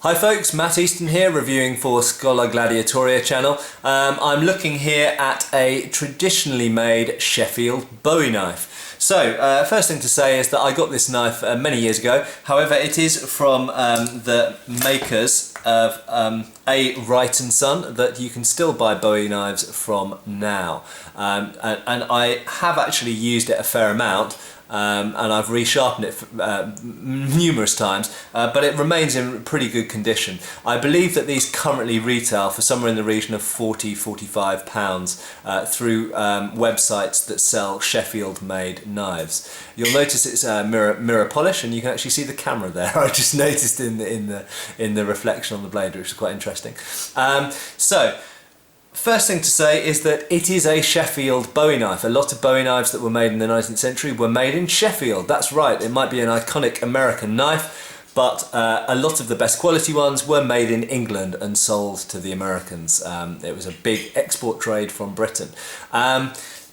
Hi folks, Matt Easton here reviewing for Scholar Gladiatoria channel. I'm looking here at a traditionally made Sheffield Bowie knife. So, first thing to say is that I got this knife many years ago. However, it is from the makers of a Wright and Son that you can still buy Bowie knives from now. And I have actually used it a fair amount. And I've resharpened it numerous times, but it remains in pretty good condition. I believe that these currently retail for somewhere in the region of £40–45 through websites that sell Sheffield made knives. You'll notice it's mirror polish, and you can actually see the camera there. I just noticed in the reflection on the blade, which is quite interesting. First thing to say is that it is a Sheffield Bowie knife. A lot of Bowie knives that were made in the 19th century were made in Sheffield. That's right, it might be an iconic American knife, but a lot of the best quality ones were made in England and sold to the Americans. It was a big export trade from Britain.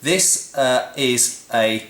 This is a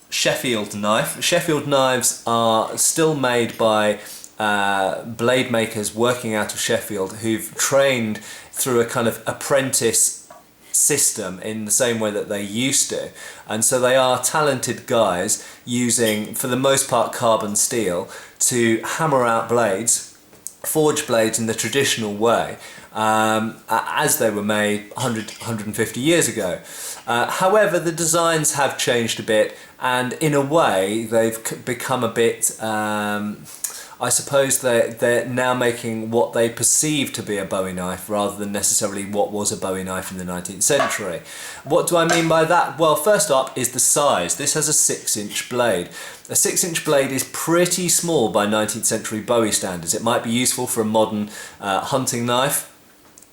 Sheffield knife. Sheffield knives are still made by blade makers working out of Sheffield who've trained through a kind of apprentice system in the same way that they used to, and so they are talented guys using, for the most part, carbon steel to hammer out blades, forge blades in the traditional way as they were made 150 years ago. However, the designs have changed a bit, and in a way they've become a bit I suppose they're now making what they perceive to be a Bowie knife rather than necessarily what was a Bowie knife in the 19th century. What do I mean by that? Well, first up is the size. This has a 6-inch blade. A 6-inch blade is pretty small by 19th century Bowie standards. It might be useful for a modern hunting knife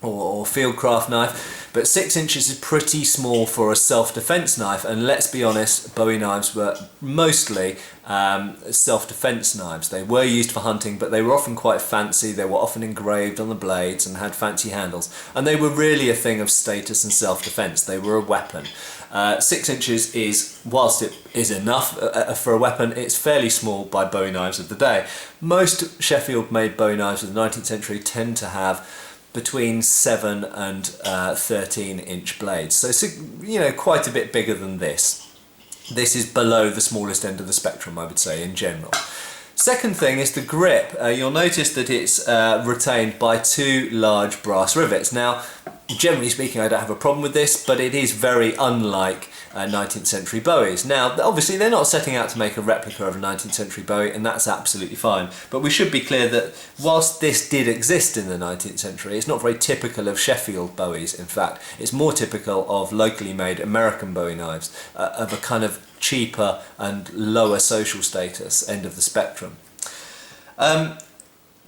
or fieldcraft knife, but 6 inches is pretty small for a self-defense knife, and let's be honest, Bowie knives were mostly self-defense knives. They were used for hunting, but they were often quite fancy. They were often engraved on the blades and had fancy handles, and they were really a thing of status and self-defense. They were a weapon. 6 inches is, whilst it is enough for a weapon, it's fairly small by Bowie knives of the day. Most Sheffield made Bowie knives of the 19th century tend to have between 7 and 13-inch blades, so it's, you know, quite a bit bigger than this. This is below the smallest end of the spectrum, I would say, in general. Second thing is the grip. You'll notice that it's retained by 2 large brass rivets. Now, generally speaking, I don't have a problem with this, but it is very unlike 19th century Bowies. Now, obviously they're not setting out to make a replica of a 19th century Bowie, and that's absolutely fine, but we should be clear that whilst this did exist in the 19th century, it's not very typical of Sheffield Bowies. In fact, it's more typical of locally made American Bowie knives, of a kind of cheaper and lower social status end of the spectrum.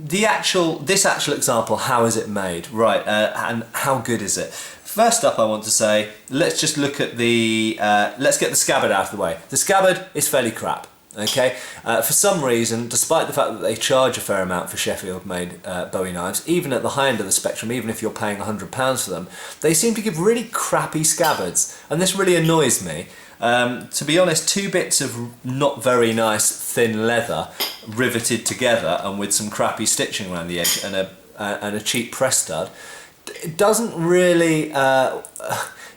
This actual example, how is it made? Right, and how good is it? First up, I want to say, let's just look at the, let's get the scabbard out of the way. The scabbard is fairly crap, okay? For some reason, despite the fact that they charge a fair amount for Sheffield made Bowie knives, even at the high end of the spectrum, even if you're paying £100 for them, they seem to give really crappy scabbards, and this really annoys me. To be honest, 2 bits of not very nice thin leather riveted together and with some crappy stitching around the edge and a cheap press stud, it doesn't really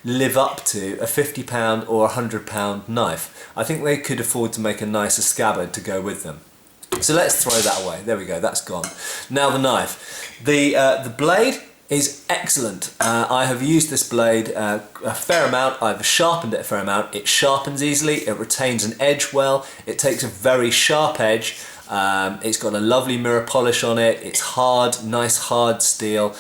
live up to a £50 or £100 knife. I think they could afford to make a nicer scabbard to go with them. So let's throw that away. There we go, that's gone. Now the knife. The blade is excellent. I have used this blade a fair amount. I've sharpened it a fair amount. It sharpens easily, it retains an edge well, it takes a very sharp edge. It's got a lovely mirror polish on it. It's hard, nice hard steel.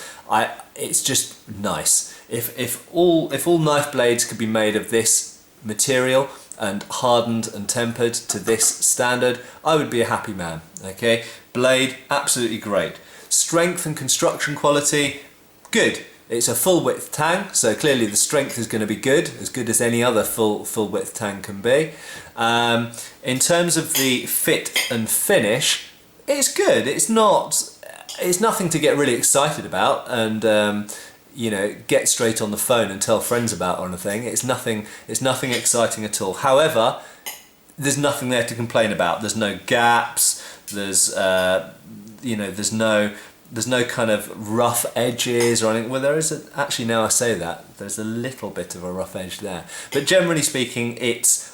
It's just nice. If all knife blades could be made of this material and hardened and tempered to this standard, I would be a happy man. Okay, blade absolutely great. Strength and construction quality, good. It's a full width tang, so clearly the strength is going to be good as any other full width tang can be. In terms of the fit and finish, it's good. It's nothing to get really excited about and you know, get straight on the phone and tell friends about or anything. It's nothing exciting at all. However, there's nothing there to complain about. There's no gaps. There's there's no kind of rough edges or anything. Well, there is actually, now I say that, there's a little bit of a rough edge there. But generally speaking,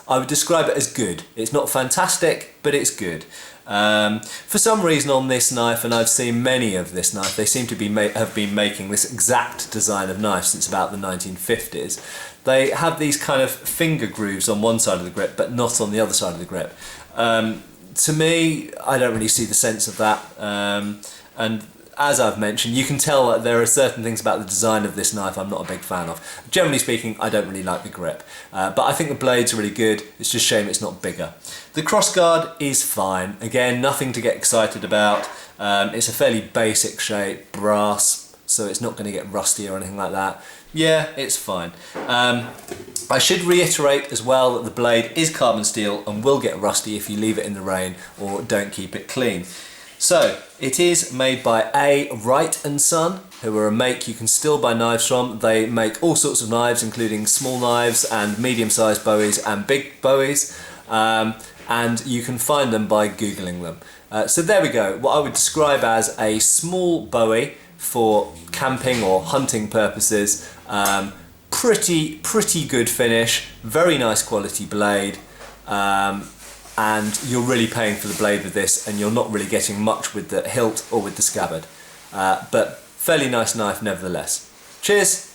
I would describe it as good. It's not fantastic, but it's good. For some reason on this knife, and I've seen many of this knife, they seem to be have been making this exact design of knife since about the 1950s. They have these kind of finger grooves on one side of the grip, but not on the other side of the grip. To me, I don't really see the sense of that. And as I've mentioned, you can tell that there are certain things about the design of this knife I'm not a big fan of. Generally speaking, I don't really like the grip, but I think the blade's really good. It's just a shame it's not bigger. The crossguard is fine. Again, nothing to get excited about. It's a fairly basic shape, brass, so it's not going to get rusty or anything like that. Yeah, it's fine. I should reiterate as well that the blade is carbon steel and will get rusty if you leave it in the rain or don't keep it clean. So, it is made by Wright & Son, who are a make you can still buy knives from. They make all sorts of knives, including small knives and medium-sized bowies and big bowies, and you can find them by Googling them. So there we go, what I would describe as a small bowie for camping or hunting purposes. Pretty good finish, very nice quality blade. And you're really paying for the blade with this, and you're not really getting much with the hilt or with the scabbard. But fairly nice knife nevertheless. Cheers!